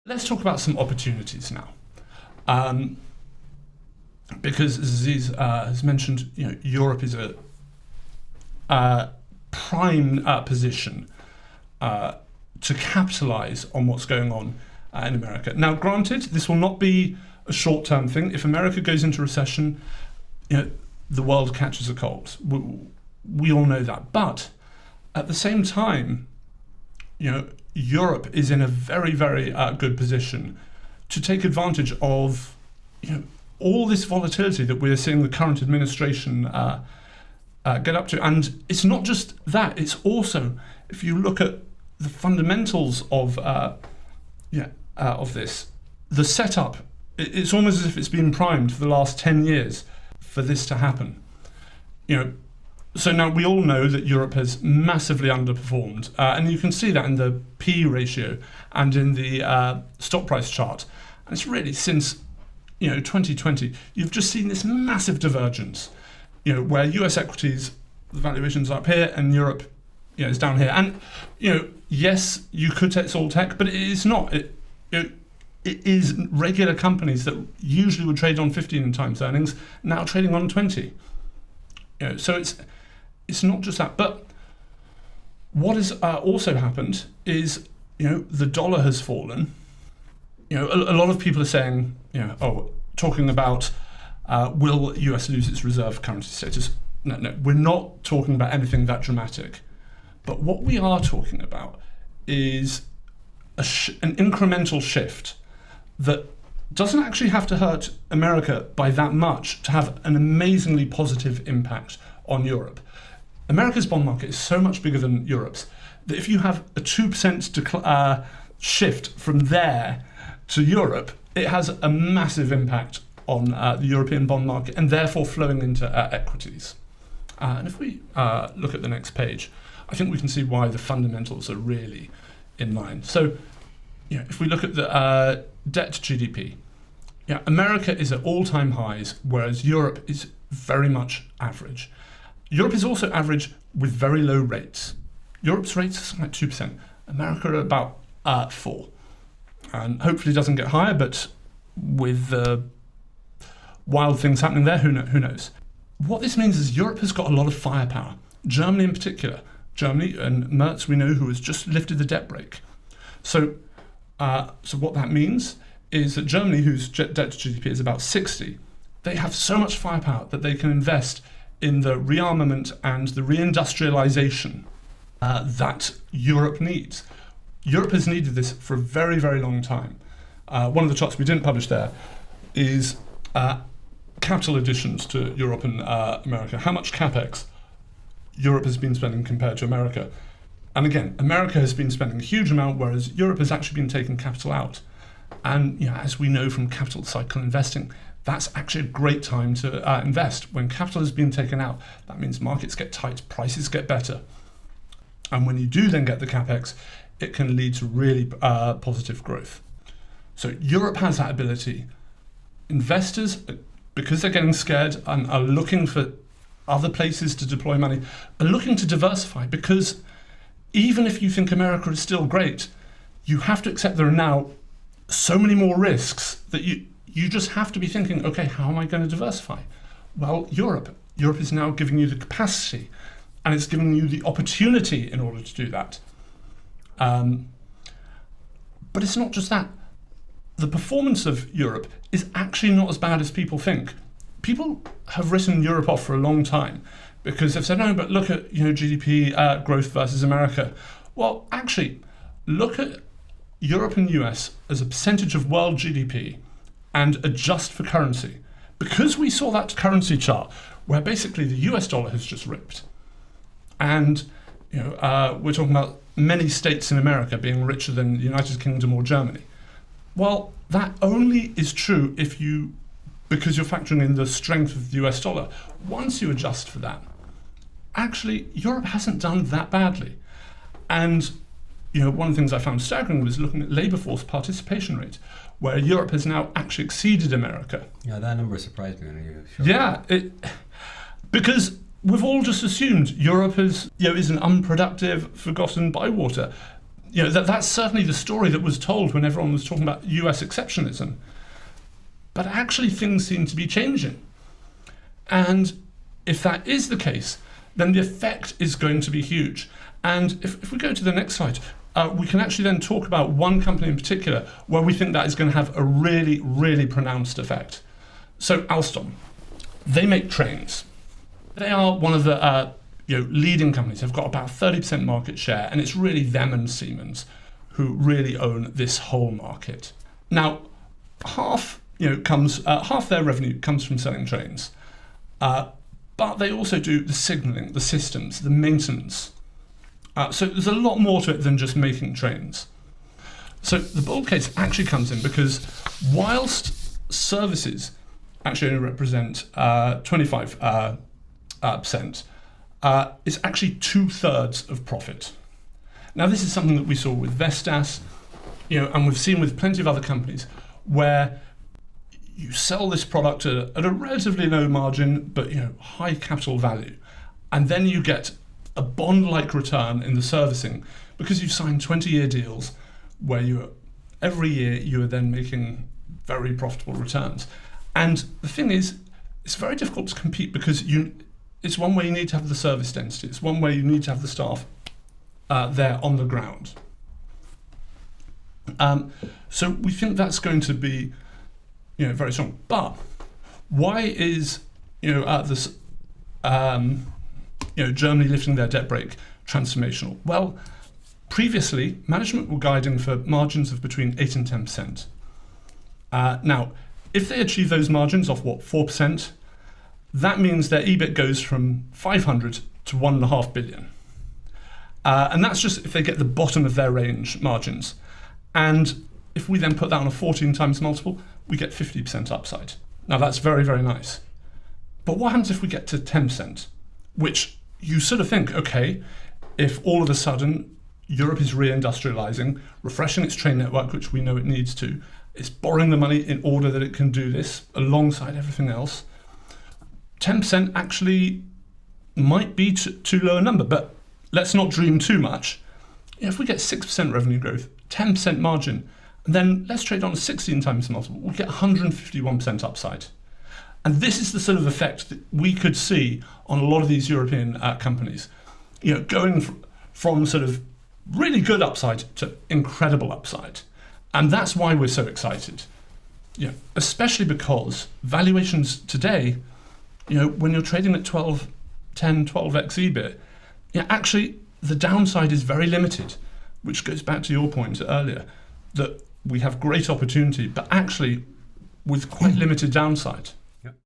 Let's talk about some opportunities now. Because as Aziz has mentioned, Europe is a prime position to capitalise on what's going on in America. Now, granted, this will not be a short-term thing. If America goes into recession, the world catches a cold. We all know that. But at the same time, Europe is in a very, very good position to take advantage of, all this volatility that we're seeing the current administration get up to. And it's not just that; it's also, if you look at the fundamentals of this, the setup. It's almost as if it's been primed for the last 10 years for this to happen. So now we all know that Europe has massively underperformed, and you can see that in the P ratio and in the stock price chart. And it's really since 2020, you've just seen this massive divergence, where US equities, the valuations are up here, and Europe, is down here. And yes, you could say it's all tech, but it is not. It is regular companies that usually would trade on 15 times earnings now trading on 20. So it's not just that. But what has also happened is the dollar has fallen. A lot of people are saying talking about will US lose its reserve currency status? No, we're not talking about anything that dramatic. But what we are talking about is an incremental shift that doesn't actually have to hurt America by that much to have an amazingly positive impact on Europe. America's bond market is so much bigger than Europe's that if you have a 2% shift from there to Europe, it has a massive impact on the European bond market and therefore flowing into equities. And if we look at the next page, I think we can see why the fundamentals are really in line. So, if we look at the debt to GDP, America is at all-time highs, whereas Europe is very much average. Europe is also average with very low rates. Europe's rates are something like 2%. America are about 4%. And hopefully it doesn't get higher, but with wild things happening there, who knows? What this means is Europe has got a lot of firepower. Germany in particular. Germany and Merz, we know, who has just lifted the debt brake. So what that means is that Germany, whose debt to GDP is about 60, they have so much firepower that they can invest in the rearmament and the reindustrialization that Europe needs. Europe has needed this for a very, very long time. One of the charts we didn't publish there is capital additions to Europe and America. How much capex Europe has been spending compared to America. And again, America has been spending a huge amount, whereas Europe has actually been taking capital out. And as we know from capital cycle investing, that's actually a great time to invest. When capital has been taken out, that means markets get tight, prices get better. And when you do then get the capex, it can lead to really positive growth. So Europe has that ability. Investors, because they're getting scared and are looking for other places to deploy money, are looking to diversify, because even if you think America is still great, you have to accept there are now so many more risks that you just have to be thinking, okay, how am I going to diversify? Well, Europe is now giving you the capacity, and it's giving you the opportunity in order to do that. But it's not just that. The performance of Europe is actually not as bad as people think. People have written Europe off for a long time because they've said, no, but look at GDP growth versus America. Well, actually, look at Europe and US as a percentage of world GDP and adjust for currency. Because we saw that currency chart where basically the US dollar has just ripped. And we're talking about many states in America being richer than the United Kingdom or Germany. Well, that only is true because you're factoring in the strength of the US dollar. Once you adjust for that, actually, Europe hasn't done that badly. And one of the things I found staggering was looking at labour force participation rate, where Europe has now actually exceeded America. Yeah, that number surprised me. Because we've all just assumed Europe is an unproductive, forgotten bywater. That's certainly the story that was told when everyone was talking about US exceptionalism. But actually things seem to be changing. And if that is the case, then the effect is going to be huge. And if we go to the next slide, we can actually then talk about one company in particular where we think that is going to have a really, really pronounced effect. So Alstom, they make trains. They are one of the leading companies. They've got about 30% market share, and it's really them and Siemens who really own this whole market. Now, half their revenue comes from selling trains, but they also do the signalling, the systems, the maintenance. So there's a lot more to it than just making trains. So the bull case actually comes in because whilst services actually only represent 25%, it's actually 2/3 of profit. Now this is something that we saw with Vestas, and we've seen with plenty of other companies where you sell this product at a relatively low margin, but high capital value, and then you get a bond-like return in the servicing because you've signed 20-year deals where every year you are then making very profitable returns. And the thing is, it's very difficult to compete because it's one way you need to have the service density. It's one way you need to have the staff there on the ground. So we think that's going to be very strong. But why is this Germany lifting their debt brake transformational? Well, previously management were guiding for margins of between 8 and 10%. Now, if they achieve those margins of 4%, that means their EBIT goes from 500 to 1.5 billion. And that's just if they get the bottom of their range margins. And if we then put that on a 14 times multiple, we get 50% upside. Now that's very, very nice. But what happens if we get to 10%? Which you sort of think, okay, if all of a sudden Europe is reindustrializing, refreshing its train network, which we know it needs to, it's borrowing the money in order that it can do this alongside everything else, 10% actually might be too low a number, but let's not dream too much. If we get 6% revenue growth, 10% margin, and then let's trade on a 16 times multiple, we'll get 151% upside. And this is the sort of effect that we could see on a lot of these European companies, going from sort of really good upside to incredible upside. And that's why we're so excited, especially because valuations today, when you're trading at 12x EBIT, actually the downside is very limited, which goes back to your point earlier, that we have great opportunity, but actually with quite limited downside.